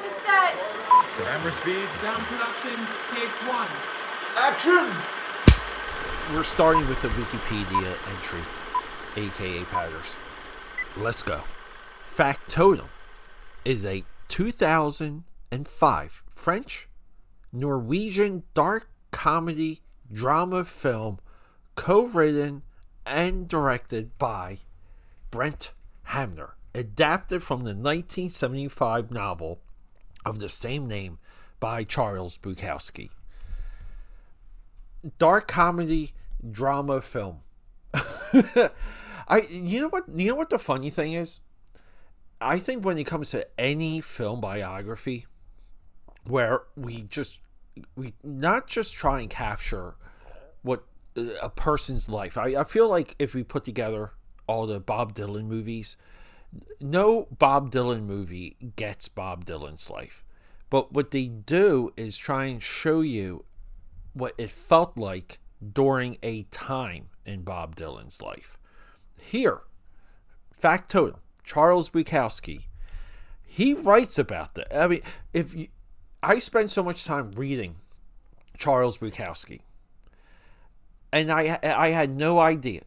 to set. Camera speed. Sound production, take one. Action! We're starting with the Wikipedia entry, aka Patters. Let's go. Factotum is a 2005 French Norwegian dark comedy drama film co-written and directed by Brent Hamner, adapted from the 1975 novel of the same name by Charles Bukowski. Dark comedy drama film. You know what the funny thing is? I think when it comes to any film biography where we not just try and capture what a person's life. I feel like if we put together all the Bob Dylan movies, no Bob Dylan movie gets Bob Dylan's life. But what they do is try and show you what it felt like during a time in Bob Dylan's life. Here, Factotum, Charles Bukowski, he writes about that. I mean, I spend so much time reading Charles Bukowski, and I had no idea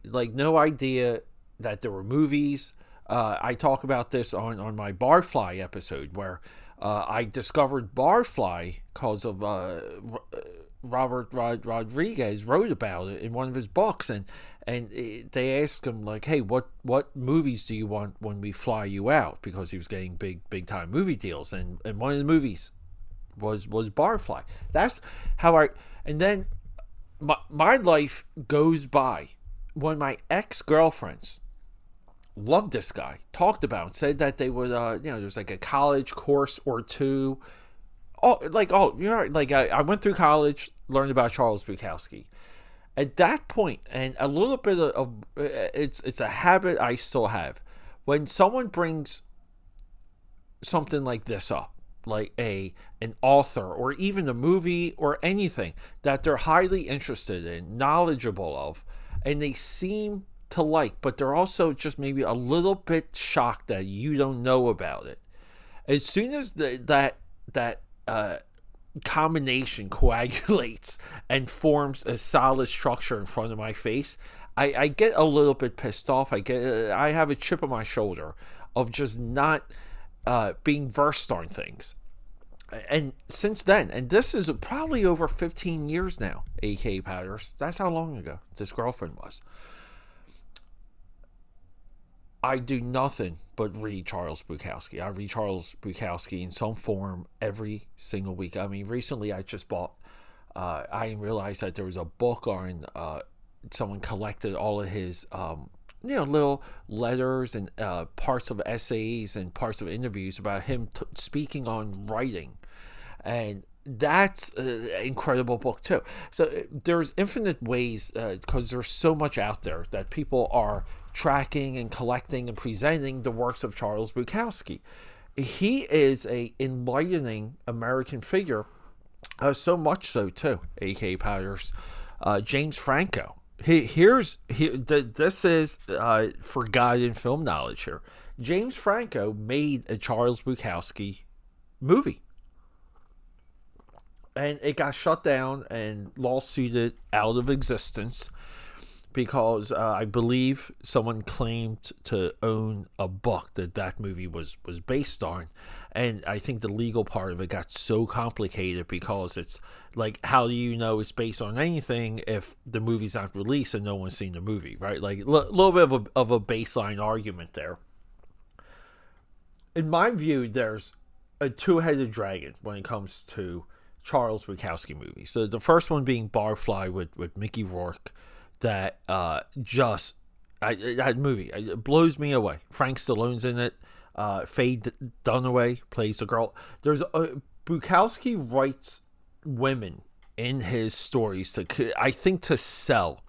that there were movies. I talk about this on my Barfly episode where I discovered Barfly because of Robert Rodriguez wrote about it in one of his books, and they asked him like, hey, what movies do you want when we fly you out, because he was getting big time movie deals, and one of the movies was Barfly. That's how and then my life goes by when my ex-girlfriends loved this guy, talked about, said that they would there's like a college course or two. I went through college, learned about Charles Bukowski. At that point, and a little bit of it's a habit I still have. When someone brings something like this up, like an author or even a movie or anything that they're highly interested in, knowledgeable of, and they seem to like, but they're also just maybe a little bit shocked that you don't know about it. As soon as that combination coagulates and forms a solid structure in front of my face, I get a little bit pissed off. I have a chip on my shoulder of just not being versed on things. And since then, and this is probably over 15 years now, AK Patters, that's how long ago this girlfriend was, I do nothing but read Charles Bukowski. I read Charles Bukowski in some form every single week. I mean, recently I just bought, I realized that there was a book on, someone collected all of his, little letters and parts of essays and parts of interviews about him speaking on writing. And that's an incredible book too. So there's infinite ways, because there's so much out there that people are tracking and collecting and presenting the works of Charles Bukowski. He is a enlightening American figure, so much so too, A.K. Patters. James Franco. This is forgotten film knowledge here. James Franco made a Charles Bukowski movie, and it got shut down and lawsuited out of existence because I believe someone claimed to own a book that movie was based on. And I think the legal part of it got so complicated because it's like, how do you know it's based on anything if the movie's not released and no one's seen the movie, right? Like a little bit of a baseline argument there. In my view, there's a two-headed dragon when it comes to Charles Bukowski movies. So the first one being Barfly with Mickey Rourke, that that movie, it blows me away. Frank Stallone's in it. Faye Dunaway plays the girl. Bukowski writes women in his stories to sell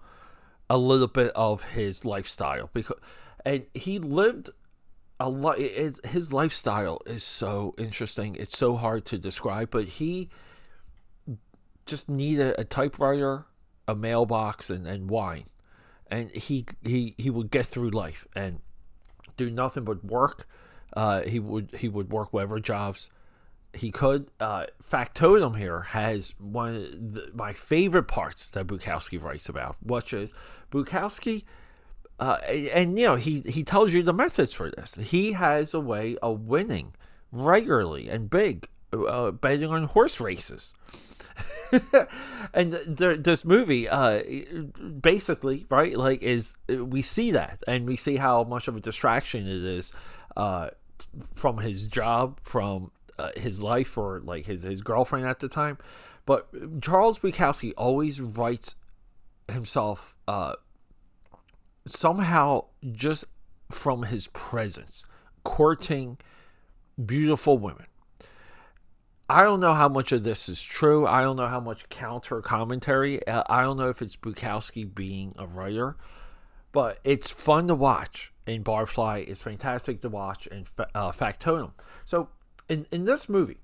a little bit of his lifestyle, and he lived a lot. His lifestyle is so interesting. It's so hard to describe, but he just needed a typewriter, a mailbox, and wine, and he would get through life and do nothing but work. He would work whatever jobs He could. Factotum here has one of my favorite parts that Bukowski writes about, which is Bukowski, and he tells you the methods for this. He has a way of winning regularly and big, betting on horse races. And this movie, basically, right, like we see that, and we see how much of a distraction it is from his job, from his life, or like his girlfriend at the time. But Charles Bukowski always writes himself somehow just from his presence, courting beautiful women. I don't know how much of this is true. I don't know how much counter commentary. I don't know if it's Bukowski being a writer, but it's fun to watch in Barfly. It's fantastic to watch in Factotum. So in this movie,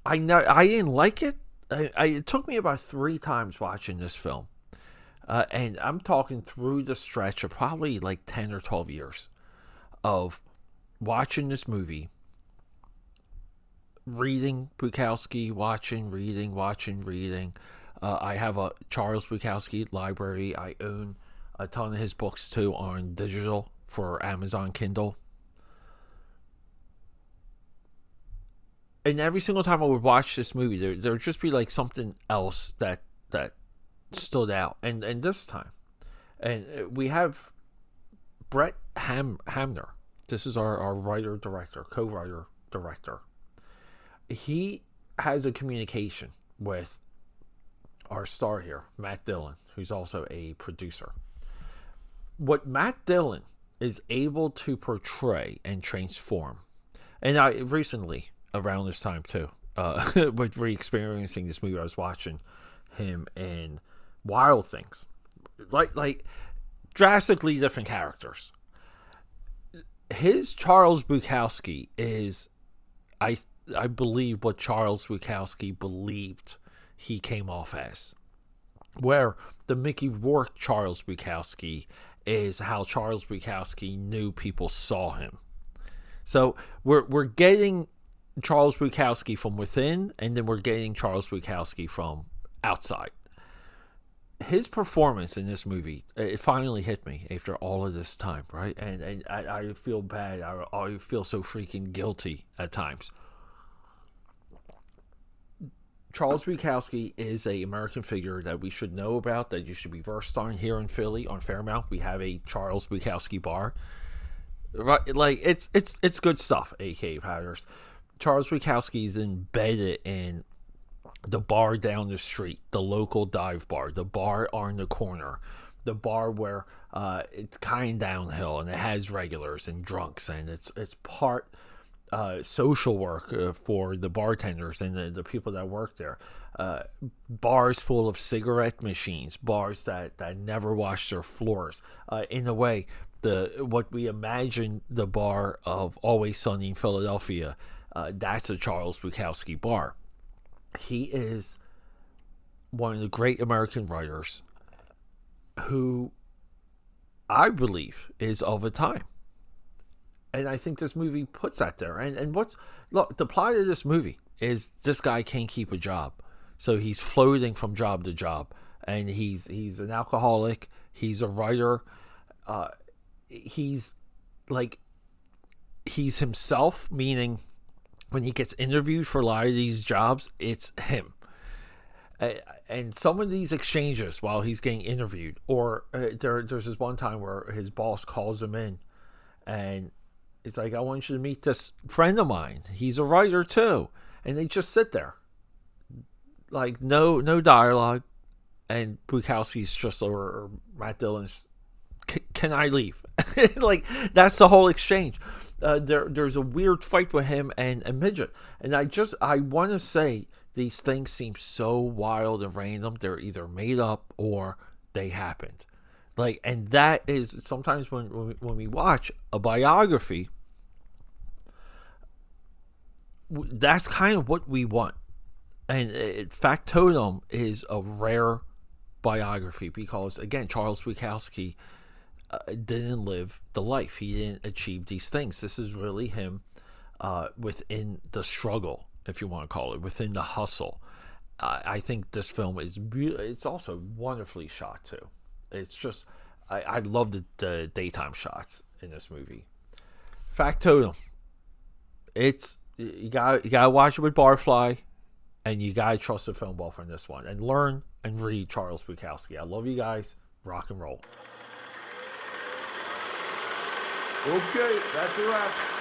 I didn't like it. It took me about 3 times watching this film, and I'm talking through the stretch of probably like 10 or 12 years of watching this movie. Reading Bukowski, watching, reading. I have a Charles Bukowski library. I own a ton of his books too on digital for Amazon Kindle. And every single time I would watch this movie, there would just be like something else that stood out. And this time, and we have Brett Hamner. This is our writer-director, co-writer-director. He has a communication with our star here, Matt Dillon, who's also a producer. What Matt Dillon is able to portray and transform, and I recently, around this time too, with re-experiencing this movie, I was watching him in Wild Things, like drastically different characters. His Charles Bukowski is, I believe, what Charles Bukowski believed he came off as. Where the Mickey Rourke Charles Bukowski is how Charles Bukowski knew people saw him. So we're getting Charles Bukowski from within, and then we're getting Charles Bukowski from outside. His performance in this movie, it finally hit me after all of this time, right? And I feel bad. I feel so freaking guilty at times. Charles Bukowski is an American figure that we should know about, that you should be versed on. Here in Philly on Fairmount, we have a Charles Bukowski bar. Right, like it's good stuff. AKAPADers. Charles Bukowski is embedded in the bar down the street, the local dive bar, the bar on the corner, the bar where it's kind of downhill and it has regulars and drunks, and it's part social work for the bartenders and the people that work there. Bars full of cigarette machines, bars that never wash their floors. In a way, what we imagine the bar of Always Sunny in Philadelphia, that's a Charles Bukowski bar. He is one of the great American writers who I believe is of a time. And I think this movie puts that there. And look, the plot of this movie is this guy can't keep a job. So he's floating from job to job. And he's an alcoholic. He's a writer. He's himself, meaning when he gets interviewed for a lot of these jobs, it's him. And some of these exchanges while he's getting interviewed, or there's this one time where his boss calls him in and it's like, I want you to meet this friend of mine. He's a writer too. And they just sit there. Like no dialogue. And Bukowski's just, or Matt Dillon's, can I leave? Like, that's the whole exchange. There's a weird fight with him and a midget. And I want to say these things seem so wild and random. They're either made up or they happened. Like, and that is sometimes when we watch a biography, that's kind of what we want. And Factotum is a rare biography because, again, Charles Bukowski didn't live the life. He didn't achieve these things. This is really him within the struggle if you want to call it, within the hustle. I think this film is it's also wonderfully shot too. It's just I love the daytime shots in this movie. Factotum. It's you gotta watch it with Barfly, and you gotta trust the film buff on this one, and learn and read Charles Bukowski. I love you guys. Rock and roll. Okay, that's a wrap.